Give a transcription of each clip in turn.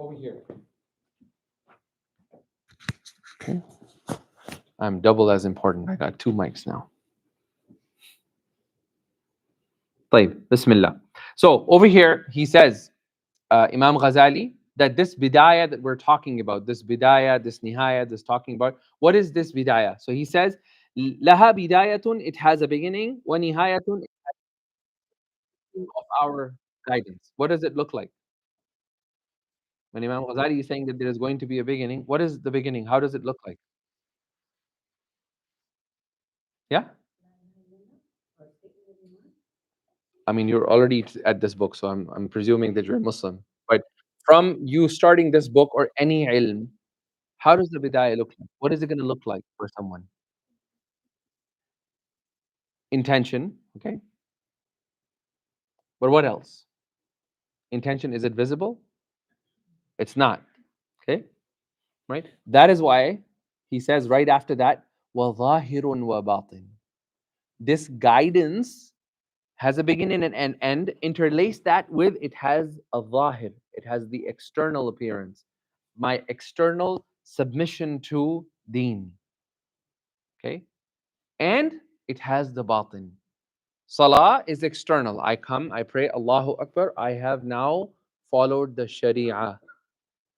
over here. Okay. I'm double as important. I got two mics now. طيب, Bismillah. So over here, he says, Imam Ghazali, that this bidayah that we're talking about, this bidayah, this nihaya, this talking about, what is this bidayah? So he says, laha bidayatun, it has a beginning, wa nihayatun, it has a beginning of our guidance. What does it look like? When Imam Ghazali is saying that there is going to be a beginning, what is the beginning? How does it look like? Yeah? I mean, you're already at this book, so I'm presuming that you're a Muslim. But from you starting this book or any ilm, how does the bidayah look like? What is it going to look like for someone? Intention, okay. But what else? Intention, is it visible? It's not, okay, right? That is why he says right after that, وَظَاهِرٌ وَبَاطِنٌ. This guidance has a beginning and an end. Interlace that with, it has a zahir, it has the external appearance, my external submission to deen, okay, and it has the batin. Salah is external. I come, I pray, Allahu Akbar. I have now followed the Sharia.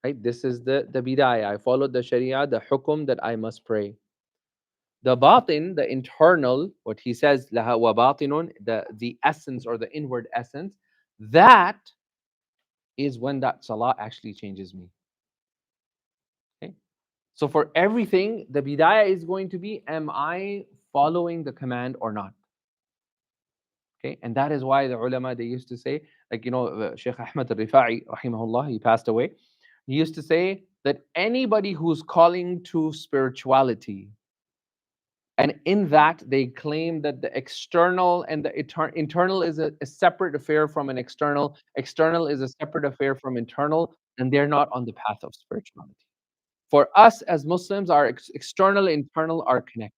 Right? This is the bidayah. I followed the Sharia, the hukum that I must pray. The batin, the internal, what he says, laha wa batinun, the essence or the inward essence, that is when that salah actually changes me. Okay? So for everything, the bidayah is going to be, am I following the command or not? Okay, and that is why the ulama, they used to say, like, Shaykh Ahmad al-Rifa'i, rahimahullah, he passed away. He used to say that anybody who's calling to spirituality, and in that they claim that the external and the internal is a separate affair from an external is a separate affair from internal, and they're not on the path of spirituality. For us as Muslims, our external and internal are connected.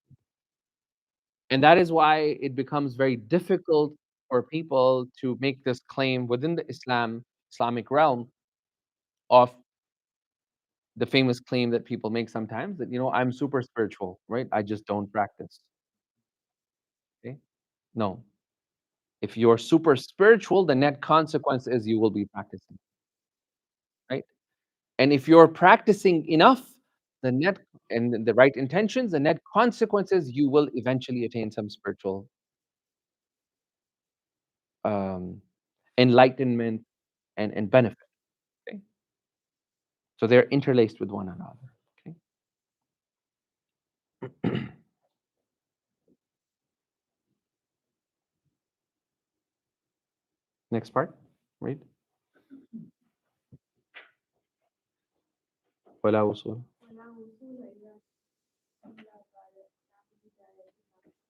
And that is why it becomes very difficult for people to make this claim within the Islamic realm of the famous claim that people make sometimes that, I'm super spiritual, right? I just don't practice. Okay? No. If you're super spiritual, the net consequence is you will be practicing, right? And if you're practicing enough, the net and the right intentions, the net consequences, you will eventually attain some spiritual um, enlightenment and benefit. Okay? So they're interlaced with one another. Okay. Next part, right? ولا وصول.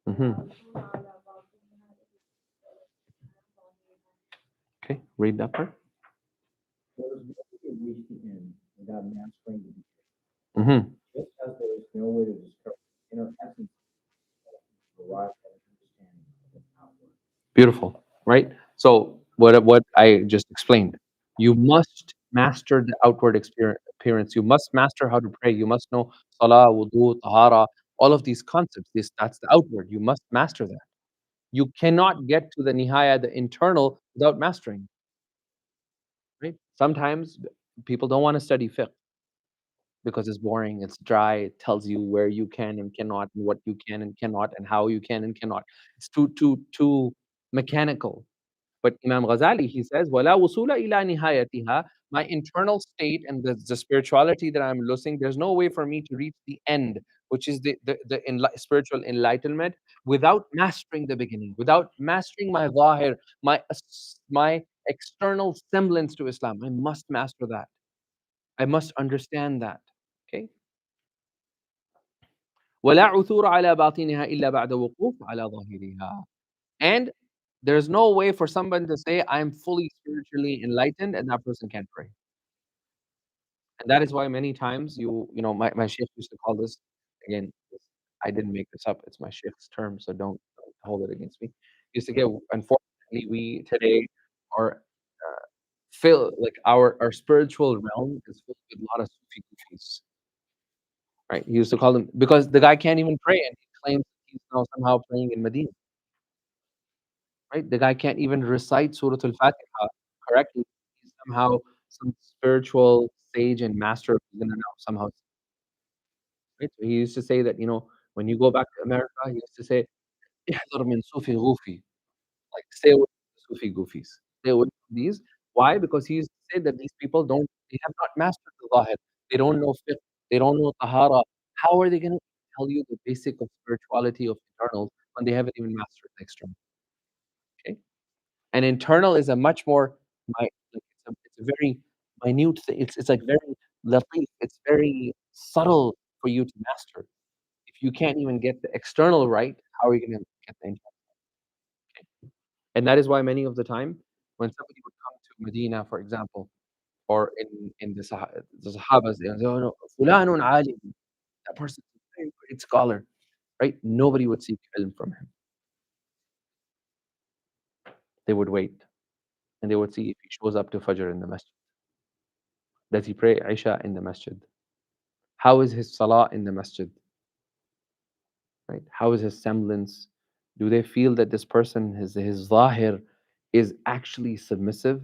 Mhm. Okay, read that part. There is no way to reach the end without mastering the beginning. Mhm. Just as there is no way to discover the inner essence to arrive at an understanding of its outward. Beautiful, right? So what I just explained, you must master the outward appearance. You must master how to pray. You must know salah, wudu, tahara, all of these concepts. That's the outward. You must master that. You cannot get to the nihaya, the internal, without mastering. Right? Sometimes people don't want to study fiqh because it's boring, it's dry, it tells you where you can and cannot, and what you can and cannot, and how you can and cannot. It's too mechanical. But Imam Ghazali, he says, "Wala wusula ila nihayatiha." My internal state and the spirituality that I'm losing, there's no way for me to reach the end, which is the spiritual enlightenment, without mastering the beginning, without mastering my zahir, my external semblance to Islam. I must master that. I must understand that. Okay. ولا عثور على باطنها إلا بعد وقوف على ظاهرها. And there's no way for someone to say, I'm fully spiritually enlightened, and that person can't pray. And that is why many times my sheikh used to call this, again, I didn't make this up, it's my sheikh's term, so don't hold it against me. Used to get, unfortunately, we today are fill like our spiritual realm is filled with a lot of Sufi Gufis, right? He used to call them because the guy can't even pray, and he claims he's now somehow praying in Medina, right? The guy can't even recite Surah Al-Fatiha correctly. He's somehow some spiritual sage and master who's gonna now somehow, right? So he used to say that, when you go back to America, he used to say, "احذر من صوفي غوفي." Like, stay away from the Sufi Gufis. Stay away from these. Why? Because he used to say that these people they have not mastered the Zahir. They don't know fiqh. They don't know Tahara. How are they going to tell you the basic of spirituality of internals when they haven't even mastered the external? Okay. And internal is a much more, it's a very minute thing. It's like very latif. It's very subtle for you to master. If you can't even get the external right, how are you going to get the internal? And that is why many of the time, when somebody would come to Medina, for example, or in the Sahabas, they would say, "Oh, no, fulanun alim." That person is a very great scholar, right? Nobody would seek ilm from him. They would wait, and they would see if he shows up to Fajr in the masjid. Does he pray Isha in the masjid? How is his salah in the masjid? Right? How is his semblance? Do they feel that this person, his zahir, is actually submissive?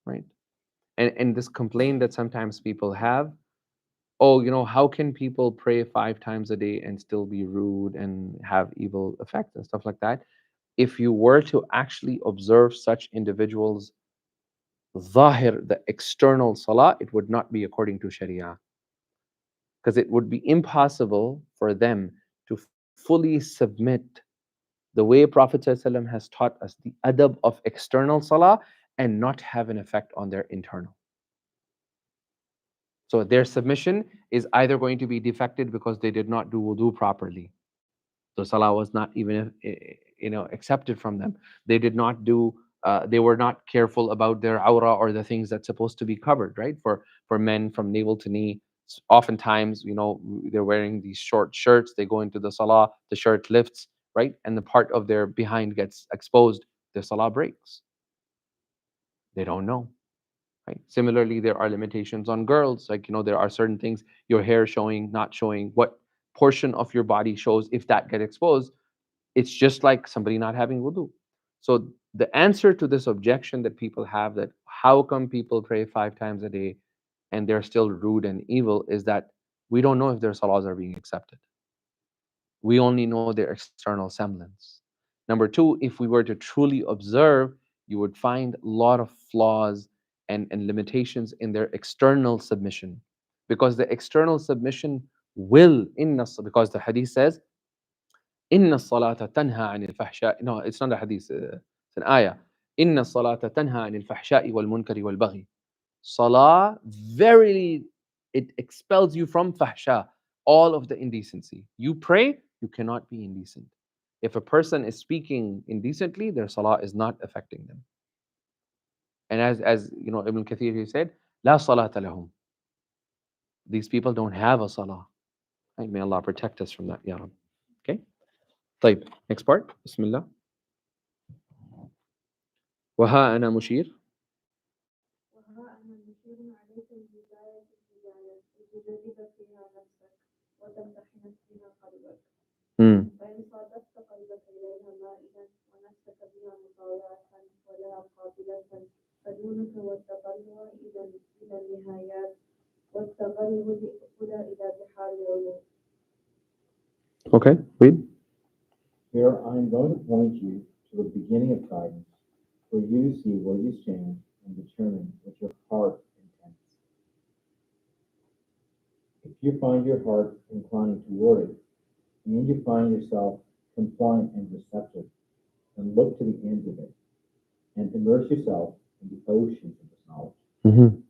Right? And this complaint that sometimes people have, oh, how can people pray 5 times a day and still be rude and have evil effects and stuff like that? If you were to actually observe such individuals, zahir, the external salah, it would not be according to Sharia, because it would be impossible for them to fully submit the way Prophet ﷺ has taught us the adab of external salah and not have an effect on their internal. So their submission is either going to be defected because they did not do wudu properly. So salah was not even accepted from them. They did not do. They were not careful about their aura or the things that's supposed to be covered, right? For men from navel to knee, oftentimes they're wearing these short shirts. They go into the salah, the shirt lifts, right, and the part of their behind gets exposed. The salah breaks. They don't know. Right. Similarly, there are limitations on girls. Like, there are certain things, your hair showing, not showing, what portion of your body shows. If that get exposed, it's just like somebody not having wudu. So the answer to this objection that people have, that how come people pray 5 times a day and they're still rude and evil, is that we don't know if their salahs are being accepted. We only know their external semblance. Number two, if we were to truly observe, you would find a lot of flaws and limitations in their external submission. Because the external submission because the hadith says, Inna salata tanha anil fahsha. No, it's not a hadith, it's an ayah. Inna salata tanha anil fahsha'i wal munkari wal baghi. Salah, verily, it expels you from fahsha, all of the indecency. You pray, you cannot be indecent. If a person is speaking indecently, their salah is not affecting them. And as Ibn Kathir, he said, La salata lahum. These people don't have a salah. Right? May Allah protect us from that, ya Rab. Okay? طيب, next part. Bismillah. وها أنا مشير. وها أنا مشير عليك الهداية الهداية لتجرب فيها نفسك وتمتحن فيها قلبك فإن صادفت قلبك إليها مائلا ونفسك بها مطاوعة ولها قابلة فدونك والتطلع إلى النهايات والتغلغل إلى بحار العلوم. Okay, read. Here I am going to point you to the beginning of guidance, for you to see where you stand and determine what your heart intends. If you find your heart inclining toward it, and you find yourself compliant and receptive, then look to the ends of it, and immerse yourself in the oceans of this knowledge.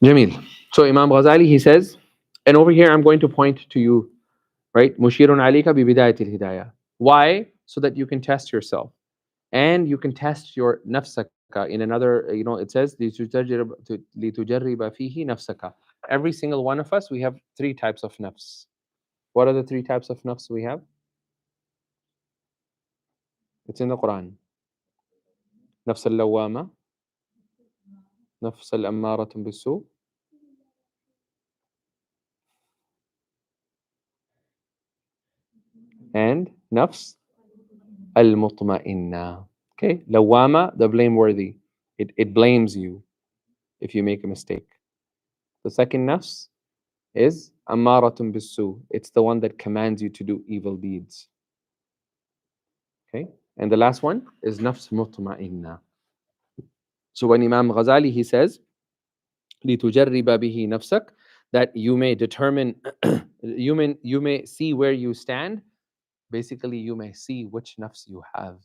Jamil. So Imam Ghazali, he says, and over here I'm going to point to you, right? Mushirun alayka bi bidayatil hidayah. Why? So that you can test yourself. And you can test your nafsaka. In another, it says, لِتُجَرِّبَ فِيهِ نَفْسَكَ. Every single one of us, we have 3 types of nafs. What are the 3 types of nafs we have? It's in the Quran. نفس اللوامة, نفس الأمارة بالسوء, and نفس المطمئنة. Okay, lawama, the blameworthy. It blames you if you make a mistake. The second nafs is ammaratun bisu. It's the one that commands you to do evil deeds. Okay, and the last one is nafs mutma'inna. So when Imam Ghazali, he says, لِتُجَرِّبَ بِهِ نَفْسَكَ, that you may determine, you may see where you stand. Basically, you may see which nafs you have.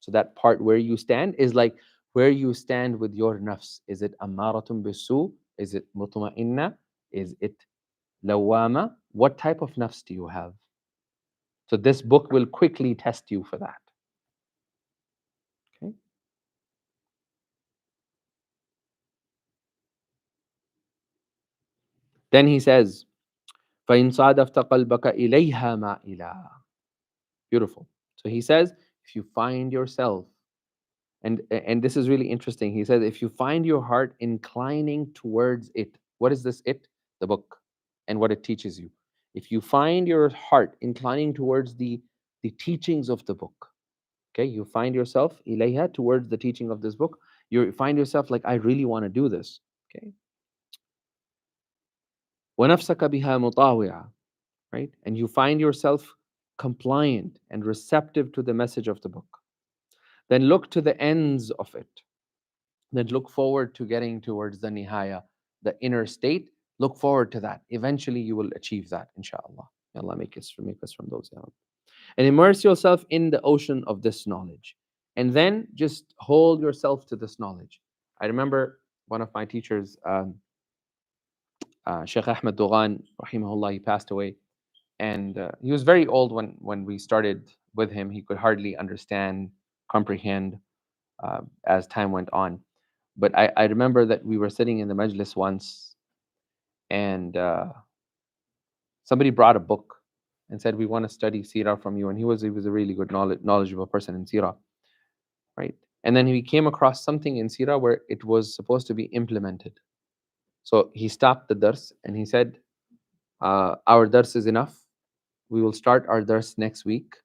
So that part where you stand is like where you stand with your nafs. Is it ammaratun bisu? Is it mutma'inna? Is it lawama? What type of nafs do you have? So this book will quickly test you for that. Okay. Then he says, فَإِنْ صَادَفْتَ قَلْبَكَ إِلَيْهَا مَائِلًا. Beautiful. So he says, if you find yourself, and this is really interesting. He says, if you find your heart inclining towards it, what is this it? The book and what it teaches you. If you find your heart inclining towards the teachings of the book, okay, you find yourself ilayha, towards the teaching of this book. You find yourself like, I really want to do this. Okay. وَنَفْسَكَ بِهَا مُطَاوِعًا, right? And you find yourself compliant and receptive to the message of the book. Then look to the ends of it. Then look forward to getting towards the nihaya, the inner state. Look forward to that. Eventually, you will achieve that, inshallah. May Allah make us from those. Ya Rabbi. And immerse yourself in the ocean of this knowledge. And then just hold yourself to this knowledge. I remember one of my teachers, Shaykh Ahmad Dogan, rahimahullah, he passed away. And he was very old when we started with him. He could hardly understand, comprehend as time went on. But I remember that we were sitting in the majlis once, and somebody brought a book and said, "We want to study Sirah from you." And he was a really good knowledgeable person in Sirah, right? And then he came across something in Sirah where it was supposed to be implemented. So he stopped the dars and he said, "Our dars is enough. We will start our dars next week.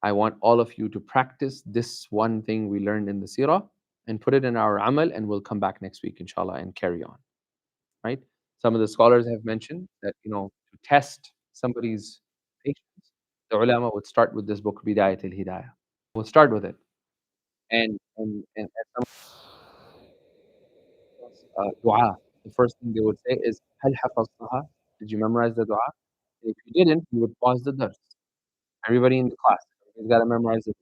I want all of you to practice this one thing we learned in the Sirah and put it in our amal, and we'll come back next week, inshallah, and carry on." Right? Some of the scholars have mentioned that, to test somebody's patience, the ulama would start with this book, Bidayat al-Hidayah. We'll start with it. And some dua, the first thing they would say is, Hal hafaztaha? Did you memorize the dua? If you didn't, you would pause the dars. Everybody in the class, everybody's got to memorize it.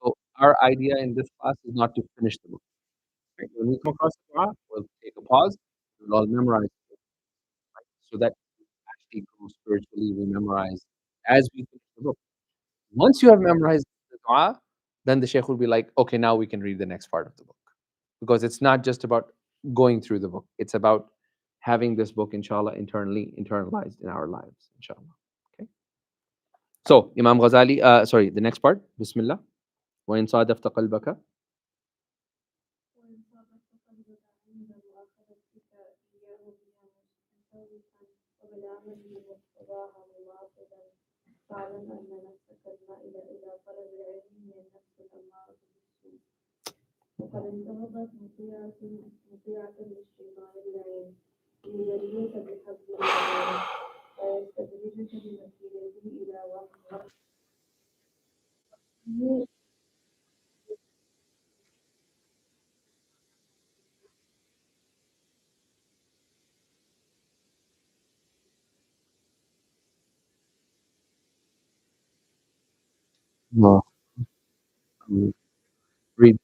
So our idea in this class is not to finish the book. Right? When we come across the dua, we'll take a pause, we'll all memorize it, right? So that we actually grow spiritually, we memorize as we finish the book. Once you have memorized the dua, then the Shaykh will be like, okay, now we can read the next part of the book. Because it's not just about going through the book, it's about having this book, inshallah, internally internalized in our lives, inshallah. Okay. So, Imam Ghazali, sorry, the next part, Bismillah. وَإِنْ صَادَفْتَ قَلْبَكَ. وإن صادفت قلبك عند مؤاخذتك إياه بها مستوفا وبالعمل مقتضاها مواطنا، فاعلم أن نفسك المائلة إلى طلب العلم هي النفس الأمارة بالسوء، وقد انتهضت مطيعة للشيطان اللعين ليجريك بحبل الغرام ويستدرجك بمكيده إلى وهم Allah. Read.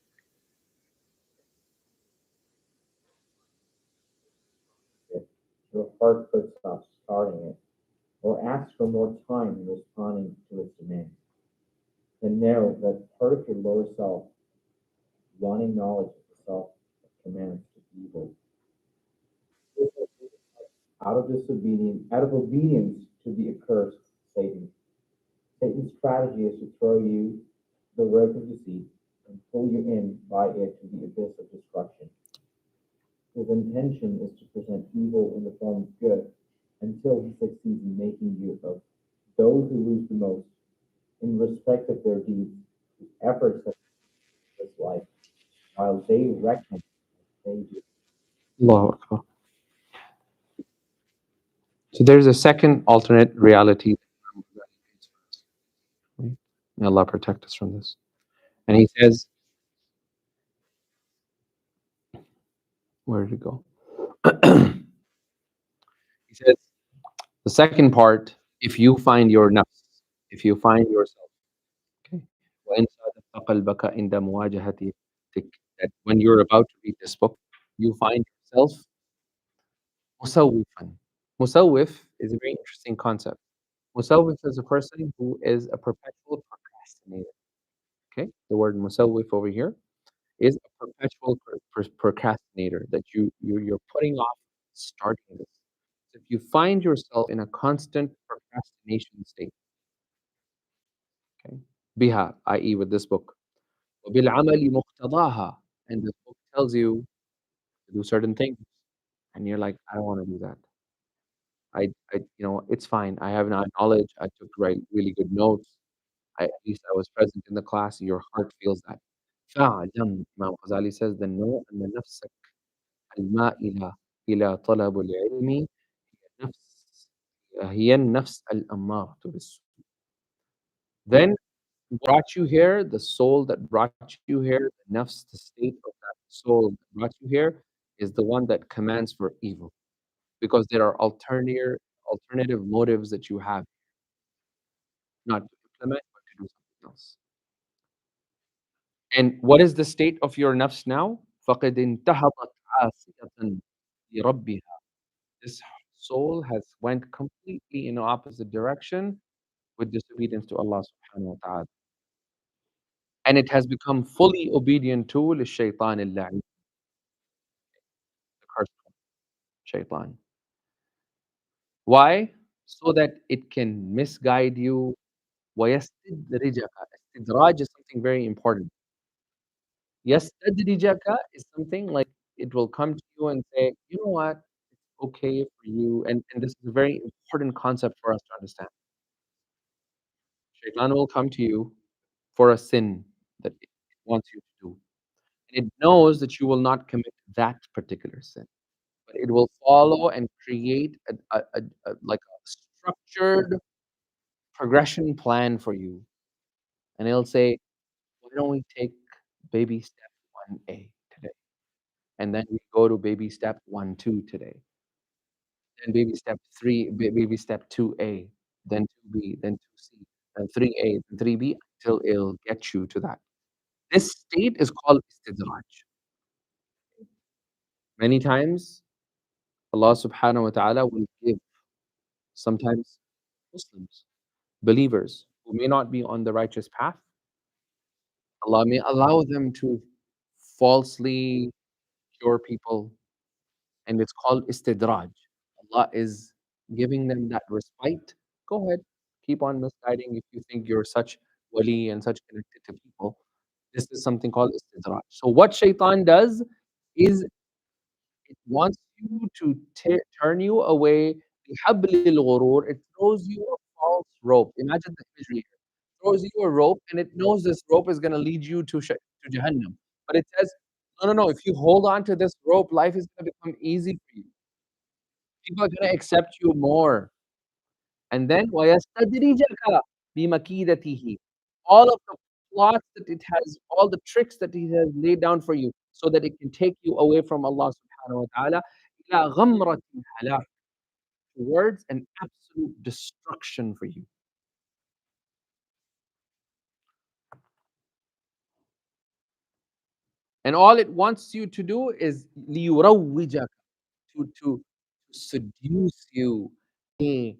If your heart puts off starting it, or asks for more time in responding to its demands, then know that part of your lower self, wanting knowledge of the self, commands to evil. Out of obedience to the accursed Satan. Satan's strategy is to throw you the rope of deceit and pull you in by it to the abyss of destruction. His intention is to present evil in the form of good until he succeeds in making you of those who lose the most in respect of their deeds, whose efforts have this life, while they reckon they do. Allahu Akbar. So there's a second alternate reality. May Allah protect us from this. And he says, where did it go? He says, the second part, if you find your nafs, if you find yourself, okay, وَإِنْ صَادَفْتَ قَلْبَكَ عِنْدَ مُوَاجَهَتِك, that when you're about to read this book, you find yourself musawwifan. Musawwif is a very interesting concept. Musawwif is a person who is a perpetual procrastinator. Okay, the word musawwif over here is a perpetual procrastinator that you're putting off starting this. So if you find yourself in a constant procrastination state, okay, biha, i.e., with this book, وَبِالْعَمَلِ مُقْتَضَاهَا, and this book tells you to do certain things, and you're like, I don't want to do that. It's fine. I have knowledge. I took really good notes. At least I was present in the class. Your heart feels that. فَاعْلَمْ, Imam Ghazali says, then know أن نفسك المائلة إلى طلب العلم نفس هي النفس الأمارة بالسوء. Then brought you here, the soul that brought you here, the nafs, the state of that soul that brought you here, is the one that commands for evil. Because there are alternative motives that you have, not to implement, but to do something else. And what is the state of your nafs now? فَقَدْ انتهضت عاصية لربها. This soul has went completely in the opposite direction with disobedience to Allah subhanahu wa ta'ala. And it has become fully obedient to للشيطان اللعين, the cursed one, shaitan. Why? So that it can misguide you. وَيَسْتِدْرِجَكَ. Istidraj is something very important. يَسْتَدْرِجَكَ is something like it will come to you and say, you know what, okay for you. And this is a very important concept for us to understand. Shaitan will come to you for a sin that it wants you to do. And it knows that you will not commit that particular sin, but it will follow and create like a structured progression plan for you. And it'll say, why don't we take baby step 1A today? And then we go to baby step 1, 2 today. Then baby step 3, baby step 2A, then 2B, then 2C, then 3A, then 3B, until it'll get you to that. This state is called istidraj. Many times, Allah subhanahu wa ta'ala will give sometimes Muslims, believers who may not be on the righteous path, Allah may allow them to falsely cure people, and it's called istidraj. Allah is giving them that respite. Go ahead, keep on misguiding if you think you're such wali and such connected to people. This is something called istidraj. So what shaitan does is it wants you to turn you away. بِحَبْلِ الْغُرُورِ. It throws you a false rope. Imagine the imagery here. Throws you a rope, and it knows this rope is going to lead you to Jahannam. But it says, no, no, no. If you hold on to this rope, life is going to become easy for you. People are going to accept you more. And then وَيَسْتَدْرِجَكَ بِمَكِيدَتِهِ. All of the plots that it has, all the tricks that he has laid down for you, so that it can take you away from Allah subhanahu wa ta'ala, إِلَى غَمْرَةٍ هَلَاكٍ, towards an absolute destruction for you. And all it wants you to do is لِيُرَوِّجَكَ, to seduce you. Eh,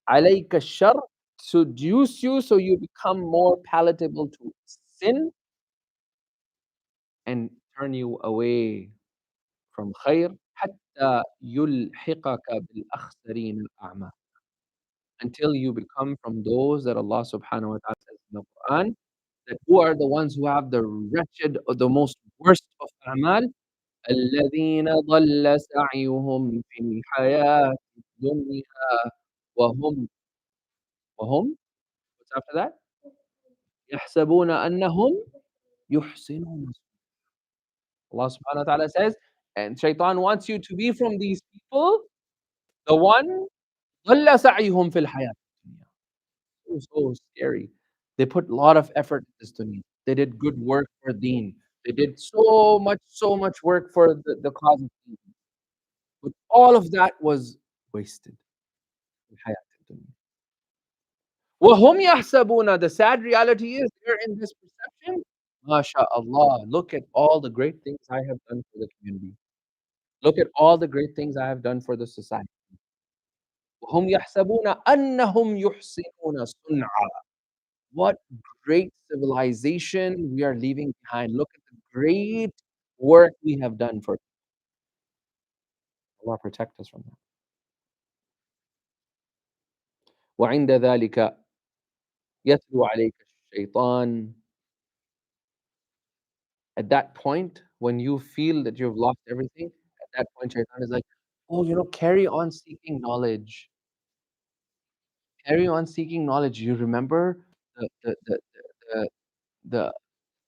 عَلَيْكَ الشَّرْ, seduce you so you become more palatable to sin and turn you away from khair, حتى يلحقك بالأخسرين الأعمى, until you become from those that Allah subhanahu wa ta'ala says in the Quran, that who are the ones who have the wretched or the most worst of a'mal? الذين ضل سعيهم في الحياة الدنيا وهم وهم what's after that? يحسبون أنهم يحسنون. Allah subhanahu wa ta'ala says, and shaitan wants you to be from these people, the one ضل سعيهم في الحياة الدنيا. So scary. They put a lot of effort in this dunya. They did good work for deen. They did so much work for the cause of deen. But all of that was wasted in hayat dunya. وَهُمْ يَحْسَبُونَ. The sad reality is they're in this perception. MashaAllah, look at all the great things I have done for the community. Look at all the great things I have done for the society. وَهُمْ يَحْسَبُونَ أَنَّهُمْ يُحْسِنُونَ صُنْعًا. What great civilization we are leaving behind. Look at the great work we have done for Allah. Protect us from that. وعند ذلك يتلو عليك الشيطان. At that point, when you feel that you've lost everything, at that point, shaitan is like, oh, carry on seeking knowledge. Carry on seeking knowledge. You remember the the the the, the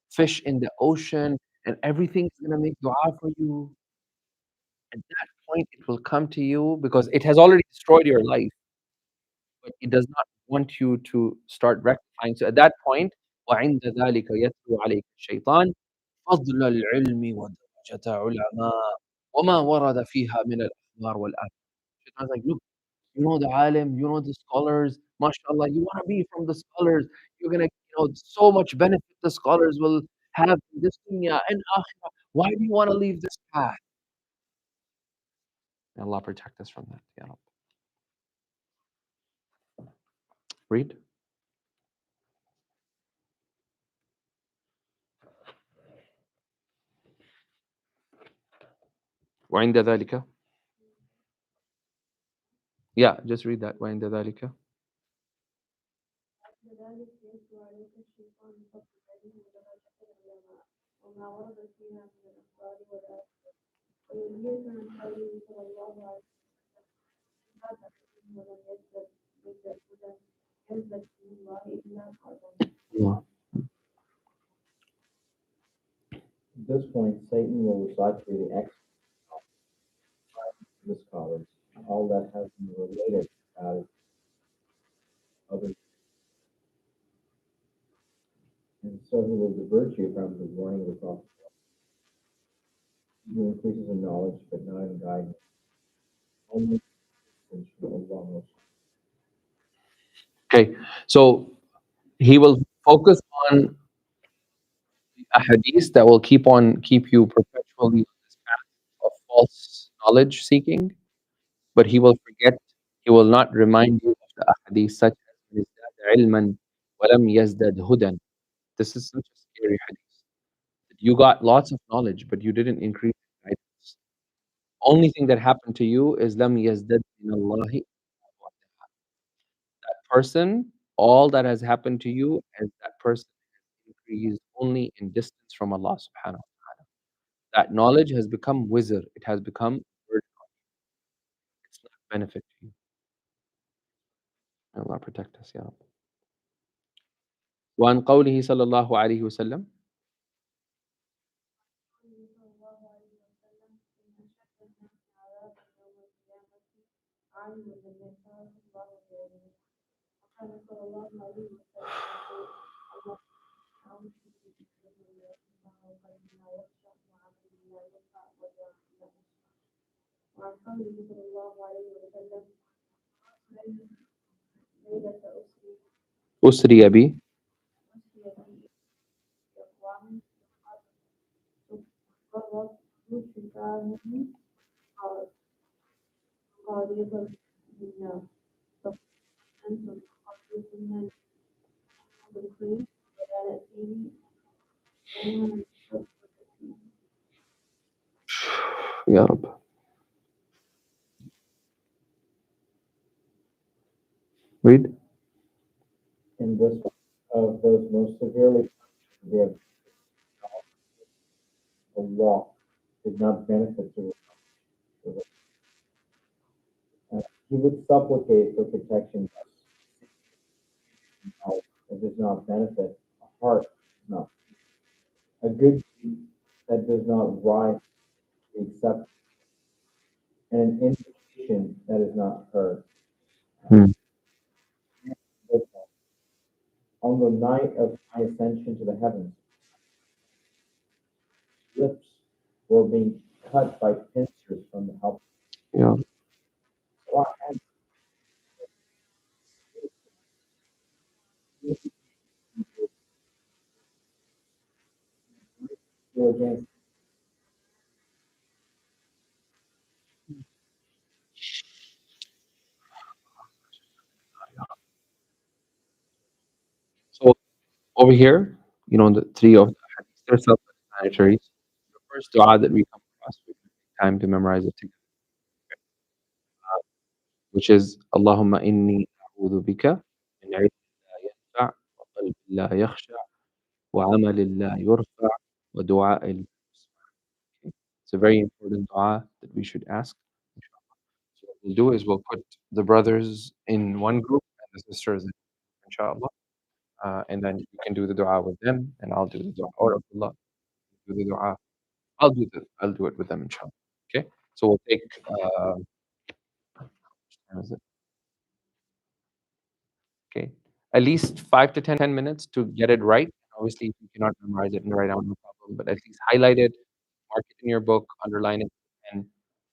fish in the ocean, and everything's gonna make dua for you. At that point, it will come to you because it has already destroyed your life, but it does not want you to start rectifying. So at that point, وَعِندَ ذَلِكَ يَتْلُو عَلَيْكَ الشَّيْطَانُ فضل العلم ودرجة علماء وما ورد فيها من الأخبار والآثار. Shaitan's like, look, the alim, the scholars, mashallah, you want to be from the scholars. You're going to, so much benefit the scholars will have in this dunya and akhirah. Why do you want to leave this path? May Allah protect us from that. Ya Rabb. Read. وعند ذلك. Yeah, just read that. وعند ذلك. كذلك يتلو عليك الشيطان فضل العلم ودرجة العلماء وما ورد فيها من الأخبار والآثار وينهيك عن قوله صلى الله عليه وسلم لا تأخذه ولم يزدد هدى يزدد من الله إلا بعدا. Allah. At this point, Satan will recite through the X the scholars, all that has been related about others, and so he will divert you from the warning of the Prophet. He increases in knowledge, but not in guidance. Only from Allah. Okay, so he will focus on a hadith that will keep you perpetually on this path of false knowledge seeking, but he will not remind you of the ahadith such as "Man izdada ilman wa lam yazdad hudan." This is such a scary hadith. You got lots of knowledge, but you didn't increase in guidance. Only thing that happened to you is lam yazdad min Allahi. That person, all that has happened to you is that person has increased only in distance from Allah subhanahu wa ta'ala. That knowledge has become wizard. It has become burden. It's not benefit to you. May Allah protect us, Ya Rabbi. وعن قوله صلى الله عليه وسلم. قوله صلى الله عليه وسلم إن أشد الناس عذابا يوم القيامة عالم لم ينفعه الله بعلمه وكان صلى الله عليه وسلم يقول اللهم أعوذ بك من لا يسمع وقلب لا يخشع وعمل لا ينفع ودعاء لا يشفع. وعن قوله صلى الله عليه وسلم ليلة أسري بي. أسري بي بأقوام قرت ختامهم قاربا منا فأنتم تخلصون بالخير ولا نأتيه ولا نشرك فيه. Ya Rabbi. Read. In this of those most severely They have a walk did not benefit the he would supplicate for protection that does not benefit a heart does not a good deed that does not rise to be accepted and an invitation that is not heard. Hmm. On the night of my ascension to the heavens, lips were being cut by pincers from the help. Yeah. So I had to go against So over here, the three of the hadiths, they're self-explanatory. The first dua that we come across, we can take time to memorize it together, which is Allahumma inni a'udhu bika min ilmin la yanfa' wa qalbin la yakhsha wa amalin la yurfa wa du'a'in la yusma'. Okay? It's a very important dua that we should ask. So what we'll do is we'll put the brothers in one group and the sisters in, inshallah. And then you can do the dua with them, and I'll do the dua. Or Abdullah, do the dua. I'll do it with them, inshallah. Okay. So we'll take. What is it? Okay. At least 5 to 10 minutes to get it right. Obviously, if you cannot memorize it and write down, no problem. But at least highlight it, mark it in your book, underline it, and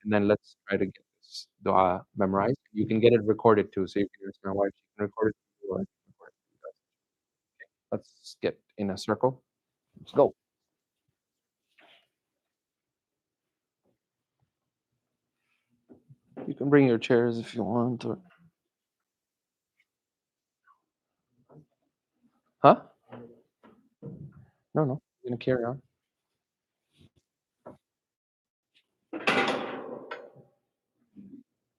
then let's try to get this dua memorized. You can get it recorded too, so you can use my wife. She can record it. Or I can record it for you guys. Let's get in a circle. Let's go. You can bring your chairs if you want, or huh? No, no. You're gonna carry on.